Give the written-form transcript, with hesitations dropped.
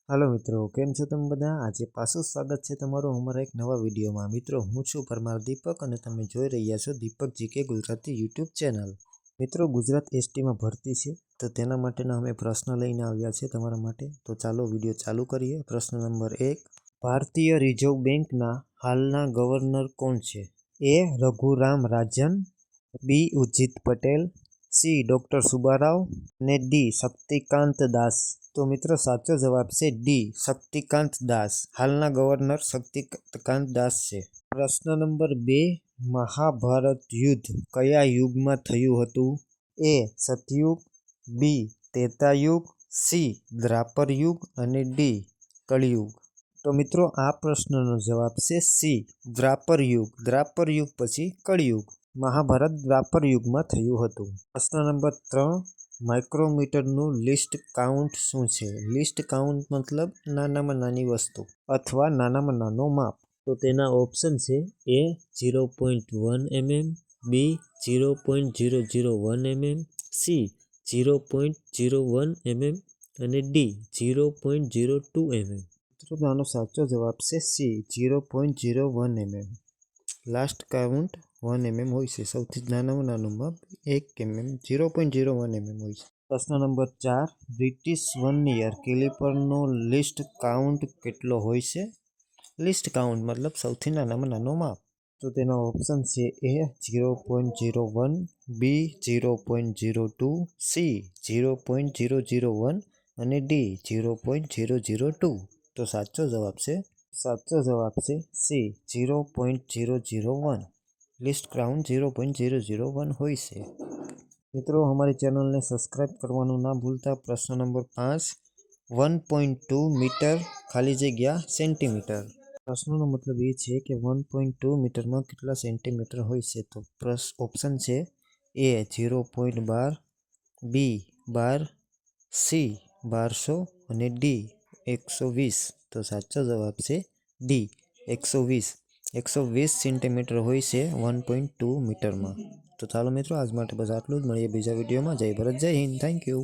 હાલો મિત્રો, કેમ છો તમે બધા? આજે પાછું સ્વાગત છે તમારું અમારા એક નવા વિડીયોમાં। મિત્રો, હું છું પરમાર દીપક અને તમે જોઈ રહ્યા છો દીપક જીકે ગુજરાતી યુટ્યુબ ચેનલ। મિત્રો, ગુજરાત એસટીમાં ભરતી છે તો તેના માટેના અમે પ્રશ્ન લઈને આવ્યા છે તમારા માટે। તો ચાલો વિડીયો ચાલુ કરીએ। પ્રશ્ન નંબર 1, ભારતીય રિઝર્વ બેંકના હાલના ગવર્નર કોણ છે? એ રઘુરામ રાજન, બી ઉર્જિત પટેલ, સી ડોક્ટર સુબ્બારાવ અને ડી શક્તિકાંત દાસ। તો મિત્રો, સાચો જવાબ છે ડી શક્તિકાંત દાસ। હાલના ગવર્નર શક્તિકાંત દાસ છે। પ્રશ્ન નંબર 2, મહાભારત યુદ્ધ કયા યુગમાં થયું હતું? એ સતયુગ, બી ત્રેતાયુગ, સી દ્વાપર યુગ અને ડી કળિયુગ। તો મિત્રો, આ પ્રશ્નનો જવાબ છે સી દ્વાપર યુગ। દ્વાપર યુગ પછી કળિયુગ। મહાભારત દ્વાપર યુગમાં થયું હતું। પ્રશ્ન નંબર 3, માઇક્રોમીટરનું લીસ્ટ કાઉન્ટ શું છે? લીસ્ટ કાઉન્ટ મતલબ નાનામાં નાની વસ્તુ અથવા નાનામાં નાનો માપ। તો તેના ઓપ્શન છે એ 0.1 mm, બી 0.001 mm, સી 0.01 mm અને ડી 0.02 mm। તો આનો સાચો જવાબ છે C 0.01 mm। Last count 1 mm હોય છે। સૌથી નાનામાં નાનું માપ 1 mm 0.01 mm હોય છે। પ્રશ્ન નંબર 4, બ્રિટિશ વર્નિયર કેલિપરનો લીસ્ટ કાઉન્ટ કેટલો હોય છે? લીસ્ટ કાઉન્ટ મતલબ સૌથી નાનામાં નાનો માપ। તો તેના ઓપ્શન છે એ 0.01, બી 0.02, સી 0.001 અને ડી 0.002। તો સાચો જવાબ છે સી 0.001। લીસ્ટ કાઉન્ટ 0.001 હોય છે। મિત્રો, અમારી ચેનલને સબસ્ક્રાઈબ કરવાનું ના ભૂલતા। પ્રશ્ન નંબર 5, 1.2 મીટર ખાલી જગ્યા સેન્ટીમીટર। પ્રશ્નનો મતલબ એ છે કે 1.2 મીટરમાં કેટલા સેન્ટીમીટર હોય છે? તો ઓપ્શન છે એ 0.12, બી 12, સી 1200 અને ડી 120। તો સાચો જવાબ છે ડી 120। 120 સેન્ટીમીટર હોય છે 1.2 મીટરમાં। તો ચાલો મિત્રો, આજ માટે બસ આટલું જ। મળીએ બીજા વિડીયોમાં। જય ભારત, જય હિન્દ, થેન્ક યુ।